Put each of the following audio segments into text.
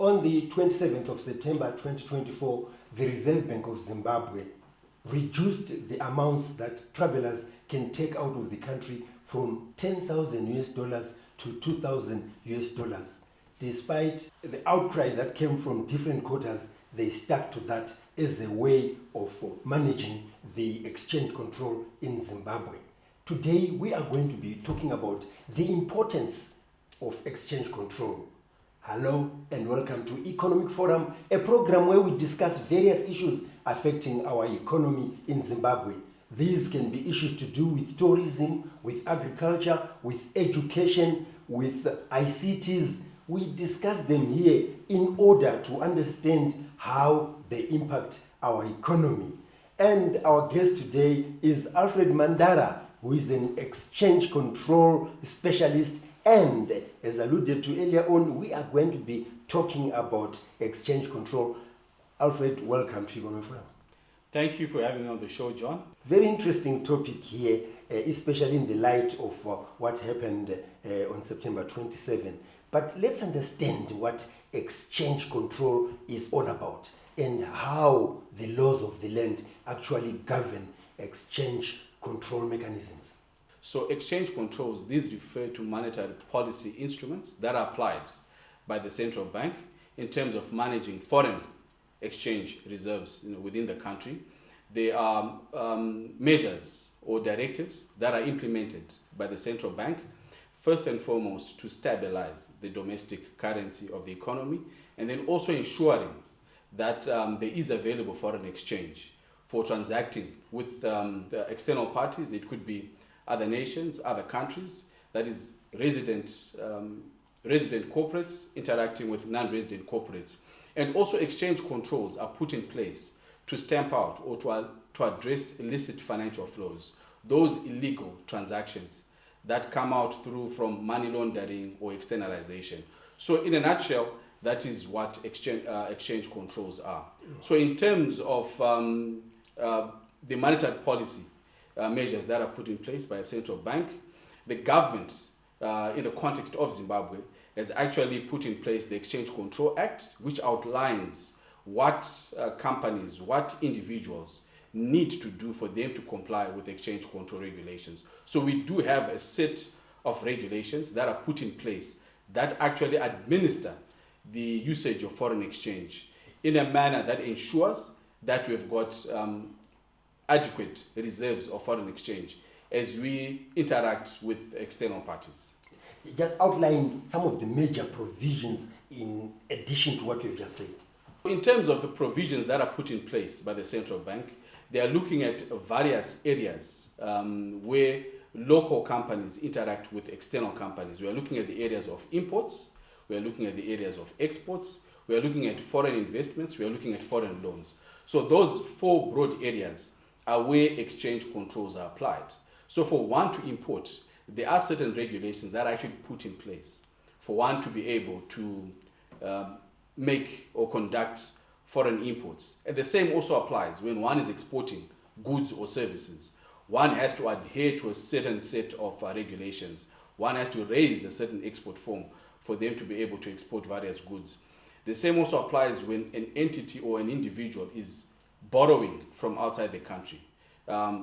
On the 27th of September 2024, the Reserve Bank of Zimbabwe reduced the amounts that travelers can take out of the country from 10,000 US dollars to 2,000 US dollars. Despite the outcry that came from different quarters, they stuck to that as a way of managing the exchange control in Zimbabwe. Today, we are going to be talking about the importance of exchange control. Hello and welcome to Economic Forum, a program where we discuss various issues affecting our economy in Zimbabwe. These can be issues to do with tourism, with agriculture, with education, with ICTs. We discuss them here in order to understand how they impact our economy. And our guest today is Alfred Mandara, who is an exchange control specialist. And as alluded to earlier on, we are going to be talking about exchange control. Alfred, welcome to Economic Forum. Thank you for having me on the show, John. Very interesting topic here, especially in the light of what happened on September 27. But let's understand what exchange control is all about and how the laws of the land actually govern exchange control mechanisms. So exchange controls, these refer to monetary policy instruments that are applied by the central bank in terms of managing foreign exchange reserves within the country. They are measures or directives that are implemented by the central bank, first and foremost to stabilize the domestic currency of the economy, and then also ensuring that there is available foreign exchange for transacting with the external parties. It could be other nations, other countries, that is resident corporates interacting with non-resident corporates. And also exchange controls are put in place to stamp out or to address illicit financial flows, those illegal transactions that come out through from money laundering or externalization. So in a nutshell, that is what exchange controls are. So in terms of the monetary policy measures that are put in place by a central bank, the government, in the context of Zimbabwe, has actually put in place the Exchange Control Act, which outlines what companies, what individuals need to do for them to comply with exchange control regulations. So we do have a set of regulations that are put in place that actually administer the usage of foreign exchange in a manner that ensures that we've got adequate reserves of foreign exchange as we interact with external parties. Just outline some of the major provisions in addition to what you've just said. In terms of the provisions that are put in place by the central bank, they are looking at various areas where local companies interact with external companies. We are looking at the areas of imports, we are looking at the areas of exports, we are looking at foreign investments, we are looking at foreign loans. So those four broad areas are where exchange controls are applied. So for one to import, there are certain regulations that are actually put in place for one to be able to make or conduct foreign imports. And the same also applies when one is exporting goods or services. One has to adhere to a certain set of regulations. One has to raise a certain export form for them to be able to export various goods. The same also applies when an entity or an individual is borrowing from outside the country.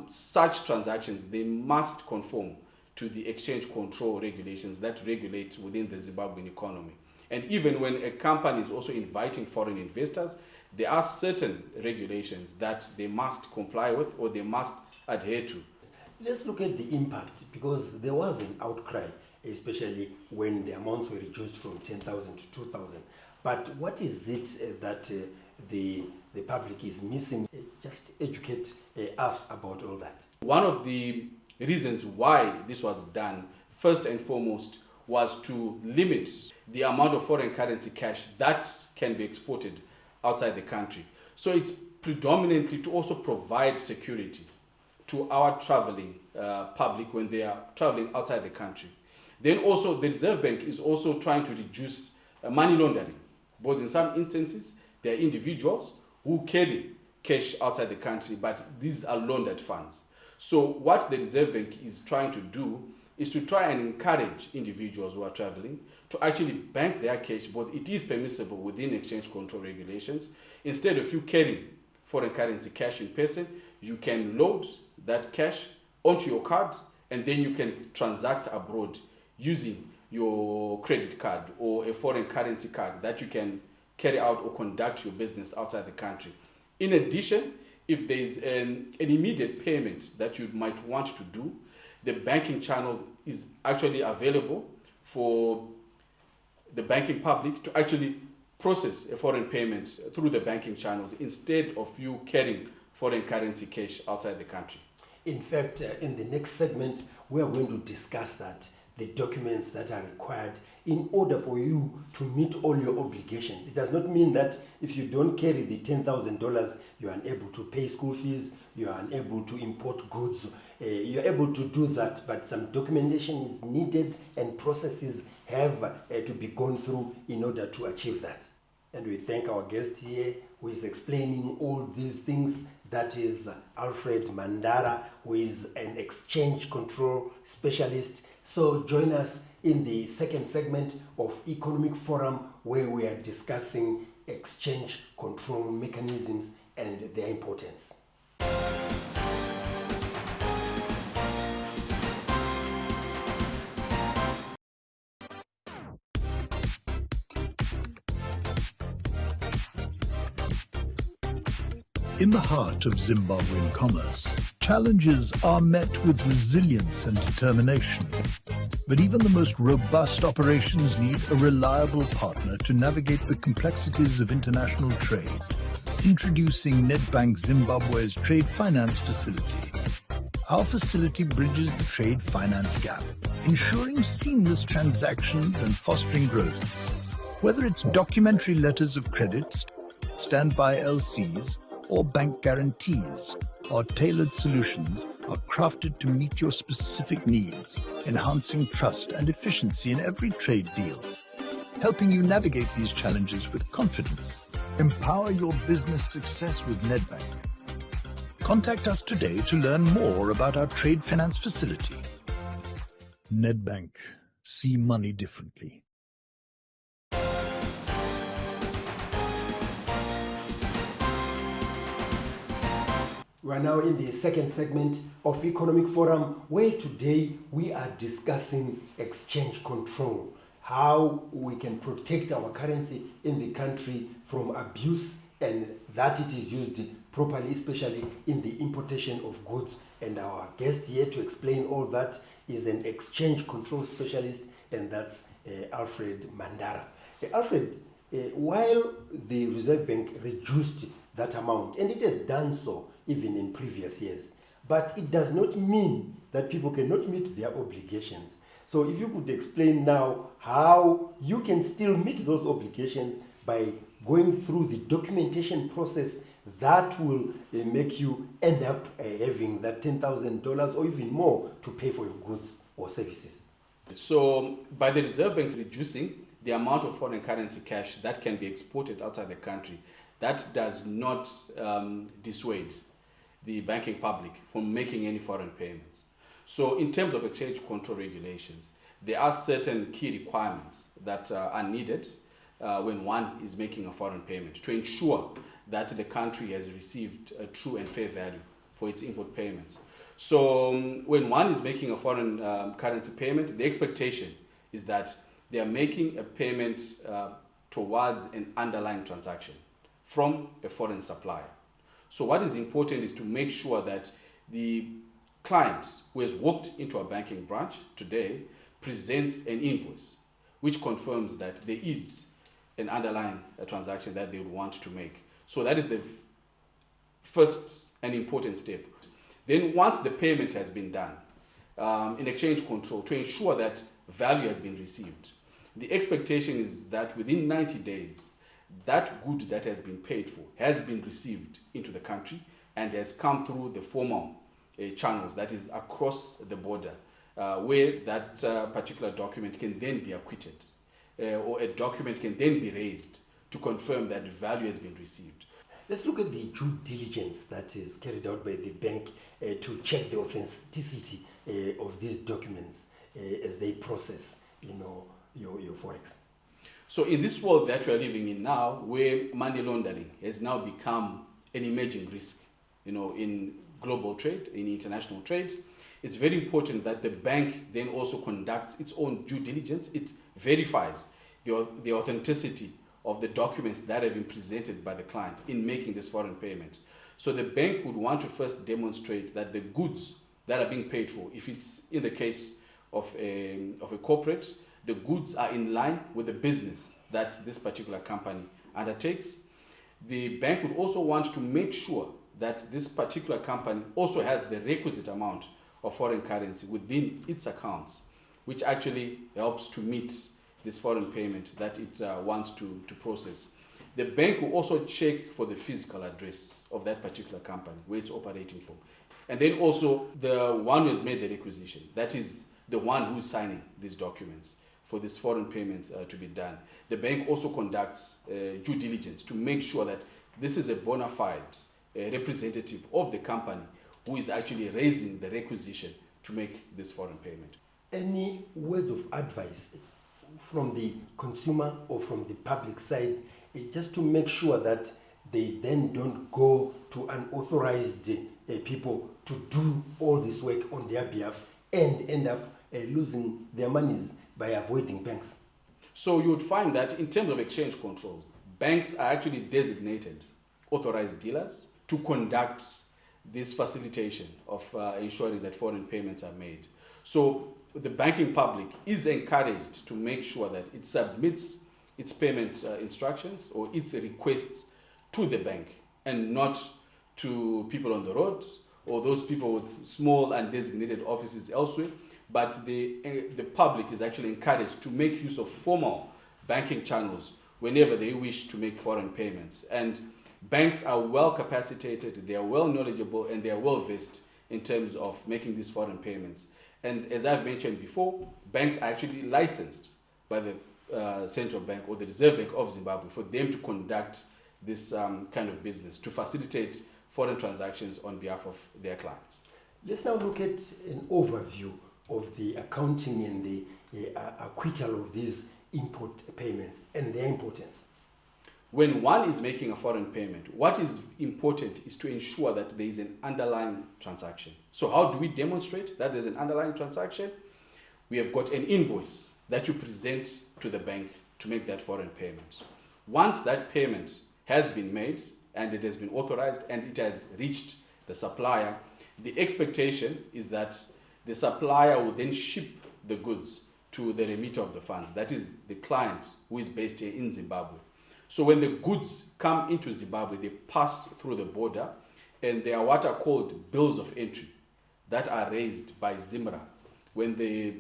Such transactions, they must conform to the exchange control regulations that regulate within the Zimbabwean economy. And even when a company is also inviting foreign investors, there are certain regulations that they must comply with or they must adhere to. Let's look at the impact, because there was an outcry, especially when the amounts were reduced from 10,000 to 2,000. But what is it that the public is missing? Just educate us about all that. One of the reasons why this was done, first and foremost, was to limit the amount of foreign currency cash that can be exported outside the country. So it's predominantly to also provide security to our traveling public when they are traveling outside the country. Then also the Reserve Bank is also trying to reduce money laundering, because in some instances there are individuals who carry cash outside the country, but these are laundered funds. So what the Reserve Bank is trying to do is to try and encourage individuals who are traveling to actually bank their cash, but it is permissible within exchange control regulations. Instead of you carrying foreign currency cash in person, you can load that cash onto your card, and then you can transact abroad using your credit card or a foreign currency card that you can carry out or conduct your business outside the country. In addition, if there is an immediate payment that you might want to do, the banking channel is actually available for the banking public to actually process a foreign payment through the banking channels instead of you carrying foreign currency cash outside the country. In fact, in the next segment, we are going to discuss that, the documents that are required in order for you to meet all your obligations. It does not mean that if you don't carry the $10,000, you are unable to pay school fees, you are unable to import goods. You're able to do that, but some documentation is needed and processes have to be gone through in order to achieve that. And we thank our guest here who is explaining all these things. That is Alfred Mandara, who is an exchange control specialist. So join us in the second segment of Economic Forum, where we are discussing exchange control mechanisms and their importance. In the heart of Zimbabwean commerce, challenges are met with resilience and determination. But even the most robust operations need a reliable partner to navigate the complexities of international trade. Introducing Nedbank Zimbabwe's Trade Finance Facility. Our facility bridges the trade finance gap, ensuring seamless transactions and fostering growth. Whether it's documentary letters of credit, standby LCs, or bank guarantees, our tailored solutions are crafted to meet your specific needs, enhancing trust and efficiency in every trade deal, helping you navigate these challenges with confidence. Empower your business success with Nedbank. Contact us today to learn more about our trade finance facility. Nedbank. See money differently. We are now in the second segment of Economic Forum, where today we are discussing exchange control, how we can protect our currency in the country from abuse and that it is used properly, especially in the importation of goods. And our guest here to explain all that is an exchange control specialist, and that's Alfred Mandara. Alfred, while the Reserve Bank reduced that amount, and it has done so even in previous years, but it does not mean that people cannot meet their obligations. So if you could explain now how you can still meet those obligations by going through the documentation process that will make you end up having that $10,000 or even more to pay for your goods or services. So by the Reserve Bank reducing the amount of foreign currency cash that can be exported outside the country, that does not dissuade the banking public from making any foreign payments. So in terms of exchange control regulations, there are certain key requirements that are needed when one is making a foreign payment to ensure that the country has received a true and fair value for its import payments. So when one is making a foreign currency payment, the expectation is that they are making a payment towards an underlying transaction from a foreign supplier. So what is important is to make sure that the client who has walked into a banking branch today presents an invoice which confirms that there is an underlying transaction that they would want to make. So that is the first and important step. Then once the payment has been done in exchange control, to ensure that value has been received, the expectation is that within 90 days, that good that has been paid for has been received into the country and has come through the formal channels, that is across the border, where that particular document can then be acquitted, or a document can then be raised to confirm that value has been received. Let's look at the due diligence that is carried out by the bank to check the authenticity of these documents. as they process, your forex. So in this world that we are living in now, where money laundering has now become an emerging risk, in global trade, in international trade, it's very important that the bank then also conducts its own due diligence. It verifies the authenticity of the documents that have been presented by the client in making this foreign payment. So the bank would want to first demonstrate that the goods that are being paid for, if it's in the case of a corporate, the goods are in line with the business that this particular company undertakes. The bank would also want to make sure that this particular company also has the requisite amount of foreign currency within its accounts, which actually helps to meet this foreign payment that it wants to process. The bank will also check for the physical address of that particular company, where it's operating for. And then also the one who has made the requisition, that is the one who is signing these documents for this foreign payments to be done. The bank also conducts due diligence to make sure that this is a bona fide representative of the company who is actually raising the requisition to make this foreign payment. Any words of advice from the consumer or from the public side, just to make sure that they then don't go to unauthorized people to do all this work on their behalf and end up losing their monies by avoiding banks? So you would find that in terms of exchange controls, banks are actually designated authorized dealers to conduct this facilitation of ensuring that foreign payments are made. So the banking public is encouraged to make sure that it submits its payment instructions or its requests to the bank and not to people on the road or those people with small and designated offices elsewhere. But the public is actually encouraged to make use of formal banking channels whenever they wish to make foreign payments. And banks are well capacitated, they are well knowledgeable, and they are well versed in terms of making these foreign payments. And as I've mentioned before, banks are actually licensed by the Central Bank or the Reserve Bank of Zimbabwe for them to conduct this kind of business, to facilitate foreign transactions on behalf of their clients. Let's now look at an overview of the accounting and the acquittal of these import payments and their importance. When one is making a foreign payment, what is important is to ensure that there is an underlying transaction. So how do we demonstrate that there's an underlying transaction? We have got an invoice that you present to the bank to make that foreign payment. Once that payment has been made and it has been authorized and it has reached the supplier, the expectation is that the supplier will then ship the goods to the remitter of the funds, that is the client who is based here in Zimbabwe. So when the goods come into Zimbabwe, they pass through the border and they are what are called bills of entry that are raised by ZIMRA when the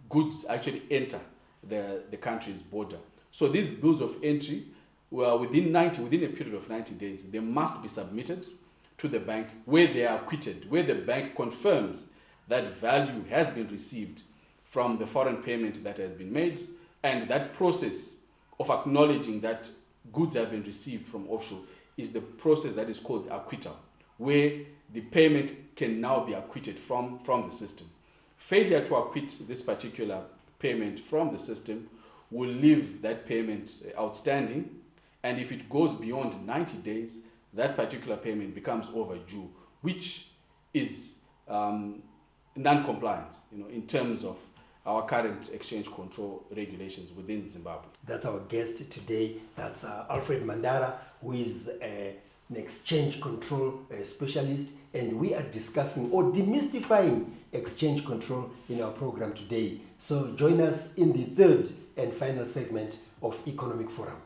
goods actually enter the country's border. So these bills of entry, within a period of 90 days, they must be submitted to the bank where they are acquitted, where the bank confirms that value has been received from the foreign payment that has been made, and that process of acknowledging that goods have been received from offshore is the process that is called acquittal, where the payment can now be acquitted from the system. Failure to acquit this particular payment from the system will leave that payment outstanding, and if it goes beyond 90 days, that particular payment becomes overdue, which is non-compliance, in terms of our current exchange control regulations within Zimbabwe. That's our guest today. That's Alfred Mandara, who is an exchange control specialist, and we are discussing or demystifying exchange control in our program today. So join us in the third and final segment of Economic Forum.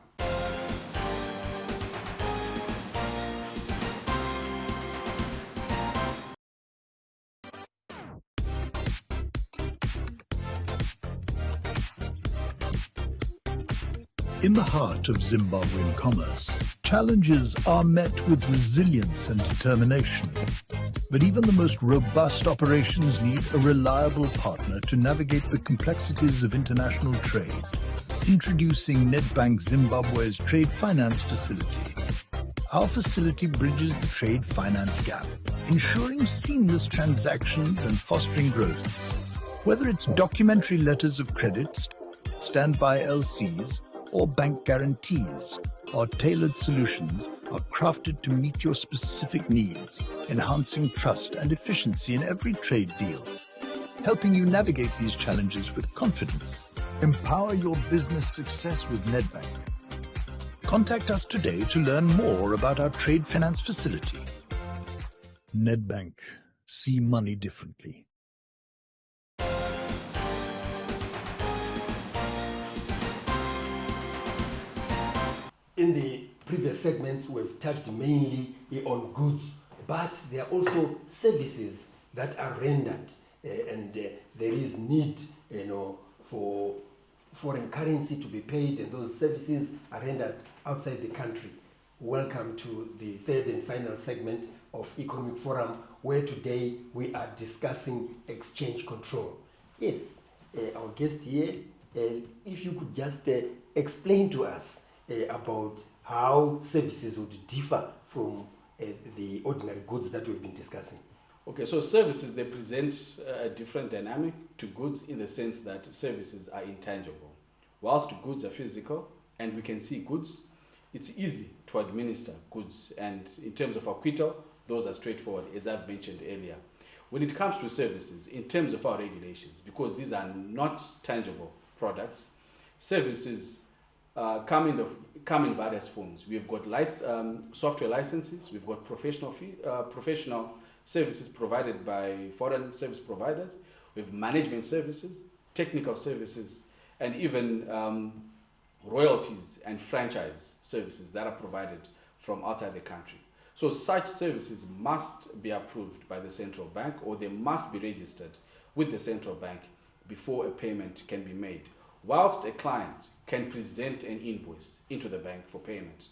In the heart of Zimbabwean commerce, challenges are met with resilience and determination. But even the most robust operations need a reliable partner to navigate the complexities of international trade. Introducing Nedbank Zimbabwe's Trade Finance Facility. Our facility bridges the trade finance gap, ensuring seamless transactions and fostering growth. Whether it's documentary letters of credit, standby LCs, or bank guarantees, our tailored solutions are crafted to meet your specific needs, enhancing trust and efficiency in every trade deal, helping you navigate these challenges with confidence. Empower your business success with Nedbank. Contact us today to learn more about our trade finance facility. Nedbank. See money differently. In the previous segments, we've touched mainly on goods, but there are also services that are rendered, and there is need, for foreign currency to be paid, and those services are rendered outside the country. Welcome to the third and final segment of Economic Forum, where today we are discussing exchange control. Yes, our guest here, if you could just explain to us about how services would differ from the ordinary goods that we've been discussing. Okay, so services, they present a different dynamic to goods in the sense that services are intangible. Whilst goods are physical and we can see goods, it's easy to administer goods, and in terms of acquittal, those are straightforward, as I've mentioned earlier. When it comes to services, in terms of our regulations, because these are not tangible products, services come in various forms. We've got software licenses, we've got professional services provided by foreign service providers, we have management services, technical services, and even royalties and franchise services that are provided from outside the country. So such services must be approved by the central bank, or they must be registered with the central bank before a payment can be made. Whilst a client can present an invoice into the bank for payment,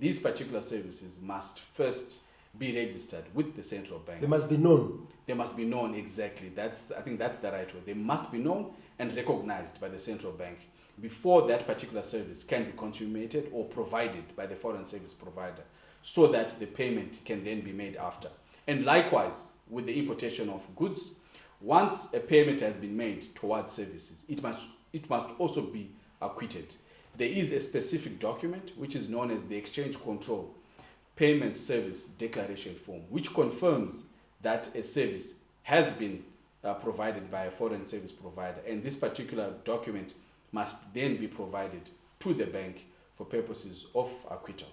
these particular services must first be registered with the central bank. They must be known. They must be known, exactly. I think that's the right word. They must be known and recognized by the central bank before that particular service can be consummated or provided by the foreign service provider, so that the payment can then be made after. And likewise, with the importation of goods, once a payment has been made towards services, it must also be acquitted. There is a specific document which is known as the Exchange Control Payment Service Declaration Form, which confirms that a service has been provided by a foreign service provider, and this particular document must then be provided to the bank for purposes of acquittal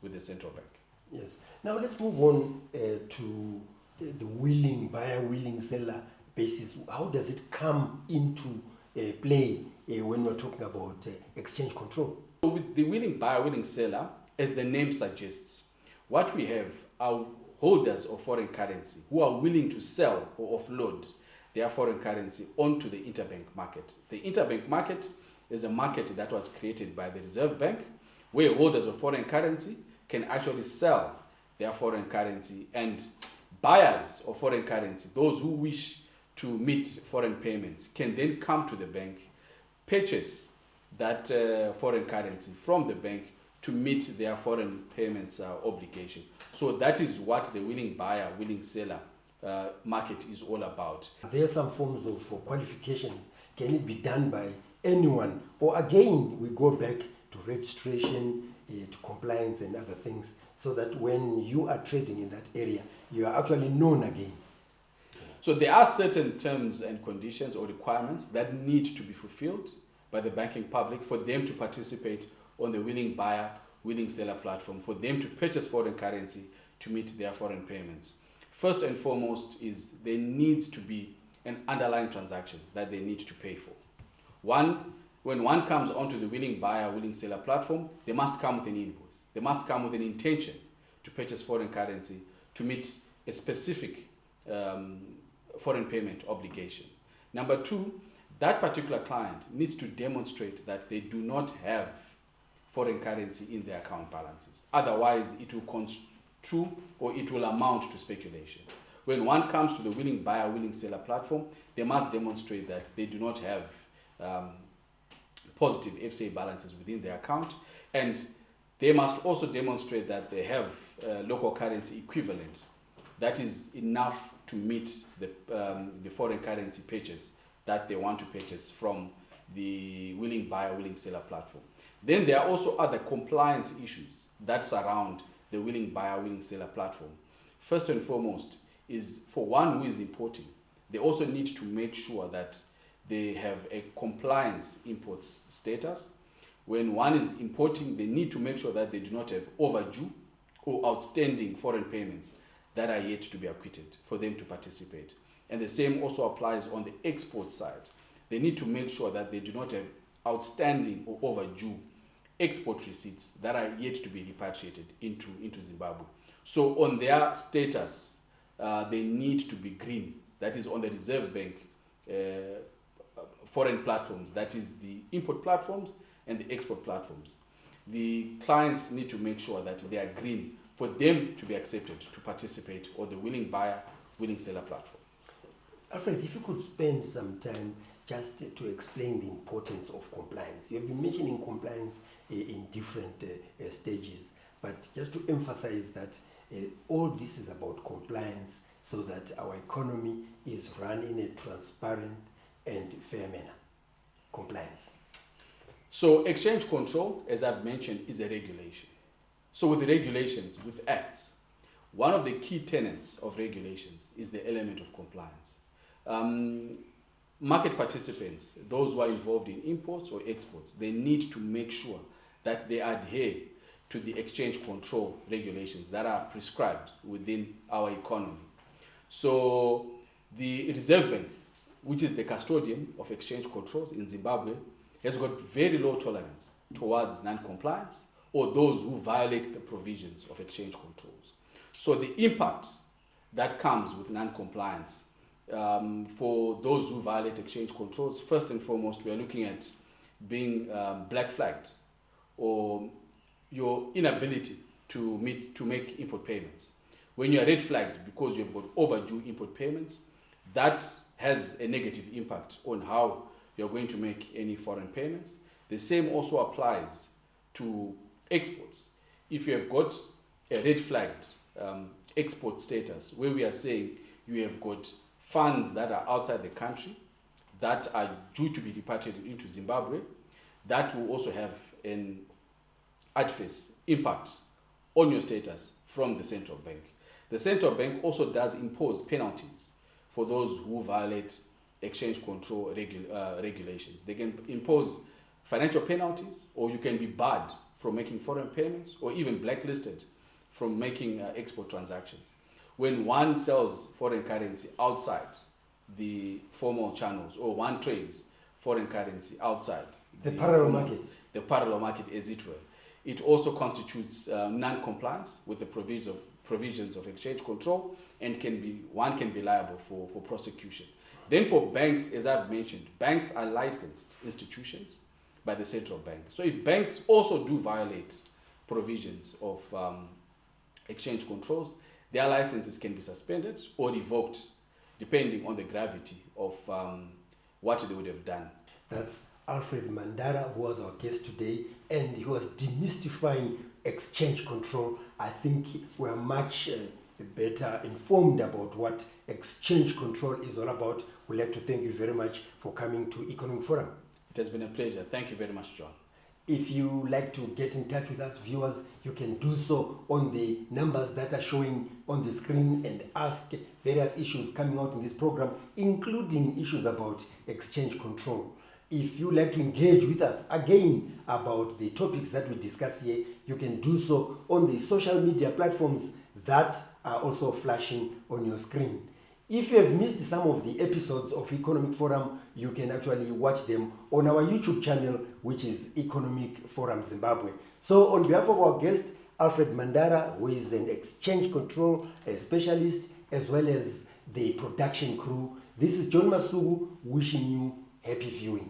with the central bank. Yes. Now let's move on to the willing buyer, willing seller basis. How does it come into play when we're talking about exchange control? So with the willing buyer, willing seller, as the name suggests, what we have are holders of foreign currency who are willing to sell or offload their foreign currency onto the interbank market. The interbank market is a market that was created by the Reserve Bank, where holders of foreign currency can actually sell their foreign currency, and buyers of foreign currency, those who wish to meet foreign payments, can then come to the bank, purchase that foreign currency from the bank to meet their foreign payments obligation. So that is what the willing buyer, willing seller market is all about. There are some forms of qualifications. Can it be done by anyone? Or again, we go back to registration, to compliance and other things, so that when you are trading in that area, you are actually known again. So there are certain terms and conditions or requirements that need to be fulfilled by the banking public for them to participate on the willing buyer, willing seller platform, for them to purchase foreign currency to meet their foreign payments. First and foremost is there needs to be an underlying transaction that they need to pay for. When one comes onto the willing buyer, willing seller platform, they must come with an invoice. They must come with an intention to purchase foreign currency to meet a specific foreign payment obligation. Number two, that particular client needs to demonstrate that they do not have foreign currency in their account balances. Otherwise, it will construe or it will amount to speculation. When one comes to the willing buyer, willing seller platform, they must demonstrate that they do not have positive FCA balances within their account, and they must also demonstrate that they have local currency equivalent that is enough to meet the foreign currency purchase that they want to purchase from the willing buyer, willing seller platform. Then there are also other compliance issues that surround the willing buyer, willing seller platform. First and foremost is for one who is importing, they also need to make sure that they have a compliance import status. When one is importing, they need to make sure that they do not have overdue or outstanding foreign payments that are yet to be acquitted for them to participate. And the same also applies on the export side. They need to make sure that they do not have outstanding or overdue export receipts that are yet to be repatriated into Zimbabwe. So on their status, they need to be green. That is on the Reserve Bank foreign platforms, that is the import platforms and the export platforms. The clients need to make sure that they are green for them to be accepted to participate on the willing buyer, willing seller platform. Alfred, if you could spend some time just to explain the importance of compliance. You have been mentioning compliance in different stages, but just to emphasize that all this is about compliance so that our economy is run in a transparent and fair manner. Compliance. So exchange control, as I've mentioned, is a regulation. So with regulations, with acts, one of the key tenets of regulations is the element of compliance. Market participants, those who are involved in imports or exports, they need to make sure that they adhere to the exchange control regulations that are prescribed within our economy. So the Reserve Bank, which is the custodian of exchange controls in Zimbabwe, has got very low tolerance towards non-compliance or those who violate the provisions of exchange controls. So the impact that comes with non-compliance for those who violate exchange controls, first and foremost, we are looking at being black flagged or your inability to make import payments. When you are red flagged because you've got overdue import payments, that has a negative impact on how you're going to make any foreign payments. The same also applies to exports. If you have got a red flagged export status where we are saying you have got funds that are outside the country that are due to be repatriated into Zimbabwe, that will also have an adverse impact on your status from the central bank. The central bank also does impose penalties for those who violate exchange control regulations. They can impose financial penalties, or you can be barred from making foreign payments, or even blacklisted from making export transactions. When one sells foreign currency outside the formal channels, or one trades foreign currency outside the parallel market. The parallel market, as it were, it also constitutes non-compliance with the provisions of exchange control, and one can be liable for prosecution. Then for banks, as I've mentioned, banks are licensed institutions by the central bank. So if banks also do violate provisions of exchange controls, their licenses can be suspended or revoked depending on the gravity of what they would have done. That's Alfred Mandara, who was our guest today, and he was demystifying exchange control. I think we're much better informed about what exchange control is all about. We'd like to thank you very much for coming to Economic Forum. It has been a pleasure. Thank you very much, John. If you like to get in touch with us, viewers, you can do so on the numbers that are showing on the screen and ask various issues coming out in this program, including issues about exchange control. If you like to engage with us again about the topics that we discuss here, you can do so on the social media platforms that are also flashing on your screen. If you have missed some of the episodes of Economic Forum, you can actually watch them on our YouTube channel, which is Economic Forum Zimbabwe. So on behalf of our guest, Alfred Mandara, who is an exchange control specialist, as well as the production crew, this is John Masugu wishing you happy viewing.